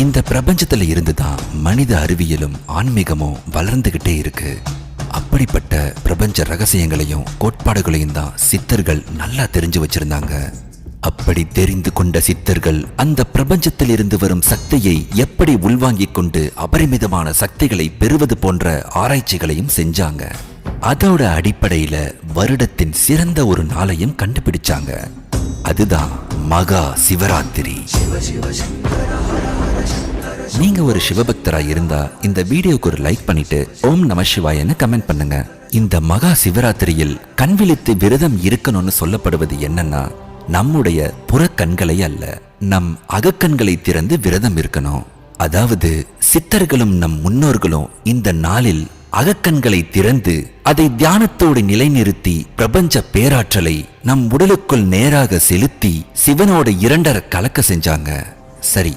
இந்த பிரபஞ்சத்துல இருந்துதான் மனித அறிவியலும் ஆன்மீகமும் வளர்ந்துகிட்டே இருக்கு. அப்படிப்பட்ட பிரபஞ்ச ரகசியங்களையும் கோட்பாடுகளையும் தான் சித்தர்கள் நல்லா தெரிஞ்சு வச்சிருந்தாங்க. அப்படி தெரிந்து கொண்ட சித்தர்கள் அந்த பிரபஞ்சத்தில் இருந்து வரும் சக்தியை எப்படி உள்வாங்கிக் கொண்டு அபரிமிதமான சக்திகளை பெறுவது போன்ற ஆராய்ச்சிகளையும் செஞ்சாங்க. அதோட அடிப்படையில வருடத்தின் சிறந்த ஒரு நாளையும் கண்டுபிடிச்சாங்க. அதுதான் மகா சிவராத்திரி. நீங்க ஒரு சிவபக்தரா இருந்தா இந்த வீடியோக்கு ஒரு லைக் பண்ணிட்டு ஓம் நம சிவாயன்னு கமெண்ட் பண்ணுங்க. இந்த மகா சிவராத்திரியில் கண்விழித்து விரதம் இருக்கணும்னு சொல்லப்படுவது என்னன்னா, நம்முடைய புறக்கண்களை அல்ல, நம் அகக்கண்களை திறந்து விரதம் இருக்கணும். அதாவது சித்தர்களும் நம் முன்னோர்களும் இந்த நாளில் அகக்கண்களை திறந்து அதை தியானத்தோடு நிலைநிறுத்தி பிரபஞ்ச பேராற்றலை நம் உடலுக்குள் நேராக செலுத்தி சிவனோட இரண்டர கலக்க செஞ்சாங்க. சரி,